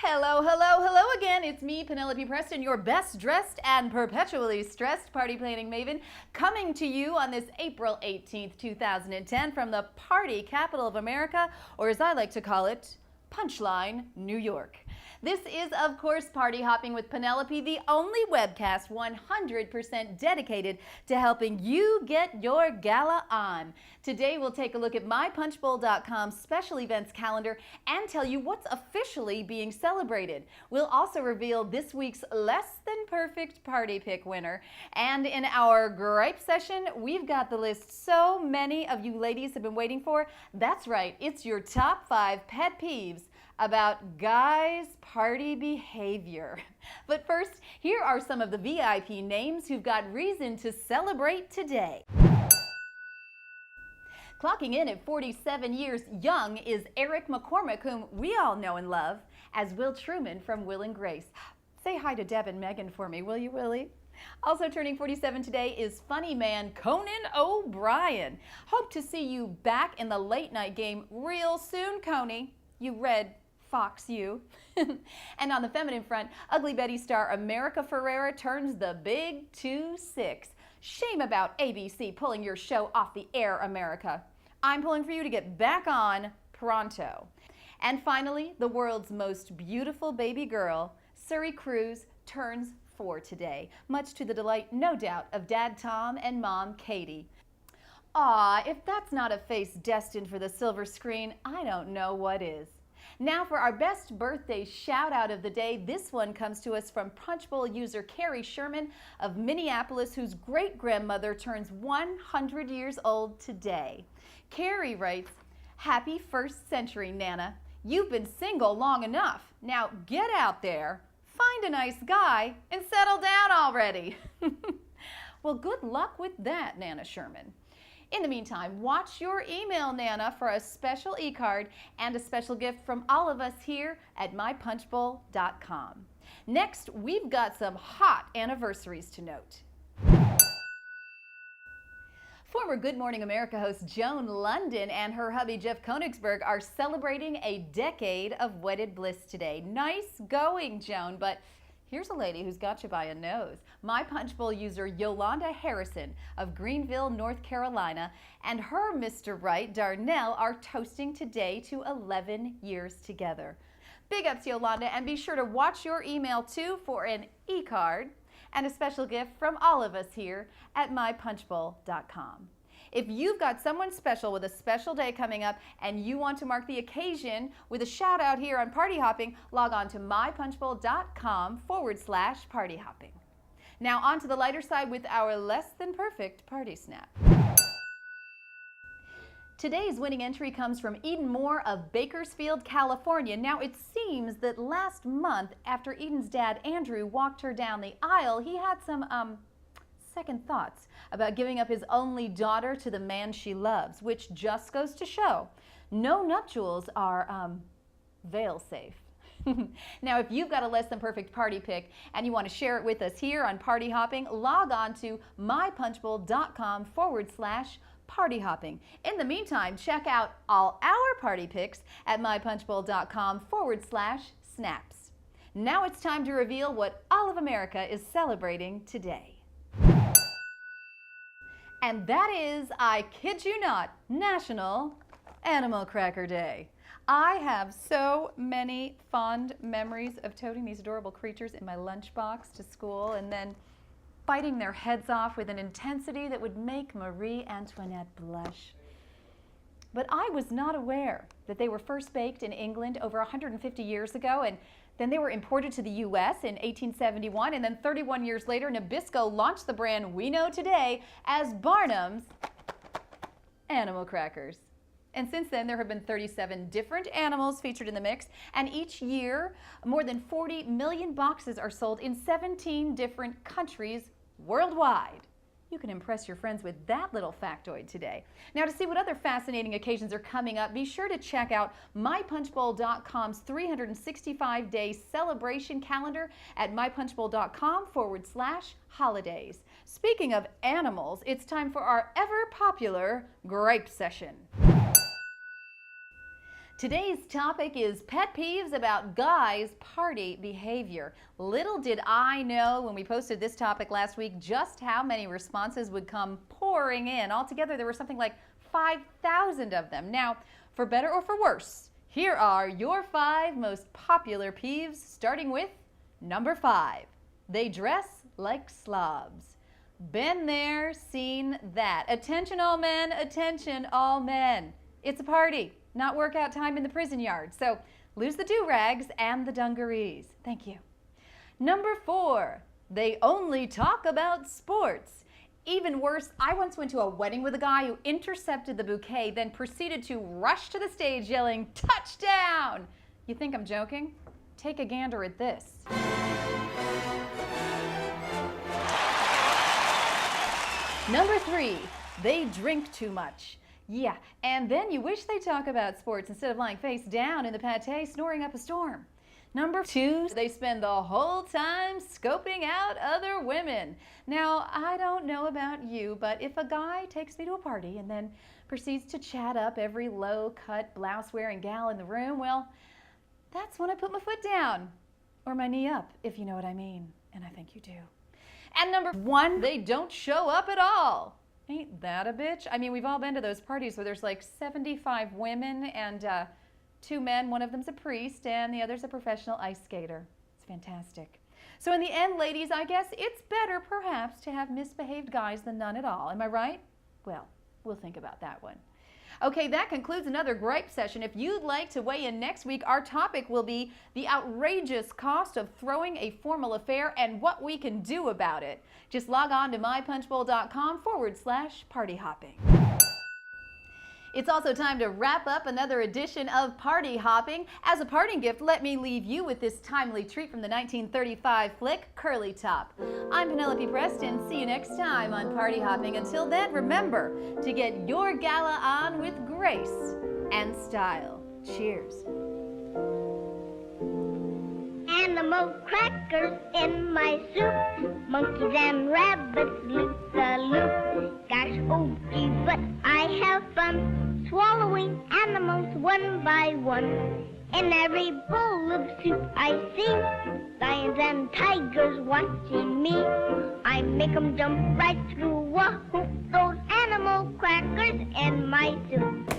Hello, hello, hello again. It's me, Penelope Preston, your best dressed and perpetually stressed party planning maven, coming to you on this April 18th, 2010 from the party capital of America, or as I like to call it, Punchline, New York. This is, of course, Party Hopping with Penelope, the only webcast 100% dedicated to helping you get your gala on. Today, we'll take a look at MyPunchBowl.com's special events calendar and tell you what's officially being celebrated. We'll also reveal this week's less than perfect party pick winner. And in our gripe session, we've got the list so many of you ladies have been waiting for. That's right, it's your top 5 pet peeves about guys' party behavior. But first, here are some of the VIP names who've got reason to celebrate today. Clocking in at 47 years young is Eric McCormick, whom we all know and love as Will Truman from Will and Grace. Say hi to Deb and Megan for me, will you, Willie? Also turning 47 today is funny man Conan O'Brien. Hope to see you back in the late night game real soon, Coney. You red fox, you. And on the feminine front, Ugly Betty star America Ferrera turns the big 2-6. Shame about ABC pulling your show off the air, America. I'm pulling for you to get back on pronto. And finally, the world's most beautiful baby girl, Surrey Cruz, turns 4 today, much to the delight, no doubt, of Dad Tom and Mom Katie. Aw, if that's not a face destined for the silver screen, I don't know what is. Now for our best birthday shout out of the day. This one comes to us from PunchBowl user Carrie Sherman of Minneapolis, whose great-grandmother turns 100 years old today. Carrie writes, "Happy first century, Nana. You've been single long enough. Now get out there, find a nice guy, and settle down already." Well, good luck with that, Nana Sherman. In the meantime, watch your email, Nana, for a special e-card and a special gift from all of us here at MyPunchBowl.com. Next, we've got some hot anniversaries to note. Former Good Morning America host Joan London and her hubby Jeff Konigsberg are celebrating a decade of wedded bliss today. Nice going, Joan, but here's a lady who's got you by a nose. MyPunchBowl user Yolanda Harrison of Greenville, North Carolina, and her Mr. Right, Darnell, are toasting today to 11 years together. Big ups, Yolanda, and be sure to watch your email, too, for an e-card and a special gift from all of us here at MyPunchBowl.com. If you've got someone special with a special day coming up and you want to mark the occasion with a shout out here on Party Hopping, log on to MyPunchBowl.com/Party Hopping. Now on to the lighter side with our less than perfect party snap. Today's winning entry comes from Eden Moore of Bakersfield, California. Now, it seems that last month, after Eden's dad, Andrew, walked her down the aisle, he had some, second thoughts about giving up his only daughter to the man she loves, which just goes to show no nuptials are, veil safe. Now, if you've got a less than perfect party pick and you want to share it with us here on Party Hopping, log on to MyPunchBowl.com/Party Hopping. In the meantime, check out all our party picks at MyPunchBowl.com/snaps. Now it's time to reveal what all of America is celebrating today. And that is, I kid you not, National Animal Cracker Day. I have so many fond memories of toting these adorable creatures in my lunchbox to school and then biting their heads off with an intensity that would make Marie Antoinette blush. But I was not aware that they were first baked in England over 150 years ago, and then they were imported to the U.S. in 1871, and then 31 years later, Nabisco launched the brand we know today as Barnum's Animal Crackers. And since then, there have been 37 different animals featured in the mix, and each year, more than 40 million boxes are sold in 17 different countries worldwide. You can impress your friends with that little factoid today. Now, to see what other fascinating occasions are coming up, be sure to check out MyPunchBowl.com's 365-day celebration calendar at MyPunchBowl.com/holidays. Speaking of animals, it's time for our ever-popular gripe session. Today's topic is pet peeves about guys' party behavior. Little did I know when we posted this topic last week just how many responses would come pouring in. Altogether, there were something like 5,000 of them. Now, for better or for worse, here are your 5 most popular peeves, starting with number 5. They dress like slobs. Been there, seen that. Attention all men, attention all men. It's a party, not workout time in the prison yard. So lose the do-rags and the dungarees. Thank you. Number 4, they only talk about sports. Even worse, I once went to a wedding with a guy who intercepted the bouquet, then proceeded to rush to the stage yelling, "Touchdown!" You think I'm joking? Take a gander at this. Number 3, they drink too much. Yeah, and then you wish they'd talk about sports instead of lying face down in the pate snoring up a storm. Number 2, they spend the whole time scoping out other women. Now, I don't know about you, but if a guy takes me to a party and then proceeds to chat up every low-cut, blouse-wearing gal in the room, well, that's when I put my foot down. Or my knee up, if you know what I mean. And I think you do. And number 1, they don't show up at all. Ain't that a bitch? I mean, we've all been to those parties where there's like 75 women and 2 men. One of them's a priest and the other's a professional ice skater. It's fantastic. So in the end, ladies, I guess it's better perhaps to have misbehaved guys than none at all. Am I right? Well, we'll think about that one. Okay, that concludes another gripe session. If you'd like to weigh in next week, our topic will be the outrageous cost of throwing a formal affair and what we can do about it. Just log on to mypunchbowl.com/partyhopping. It's also time to wrap up another edition of Party Hopping. As a parting gift, let me leave you with this timely treat from the 1935 flick, Curly Top. I'm Penelope Preston. See you next time on Party Hopping. Until then, remember to get your gala on with grace and style. Cheers. Animal crackers in my soup, monkeys and rabbits loop-the-loop. Gosh, oh gee, but I have fun swallowing animals one by one. In every bowl of soup I see lions and tigers watching me. I make 'em jump right through a hoop, those animal crackers in my soup.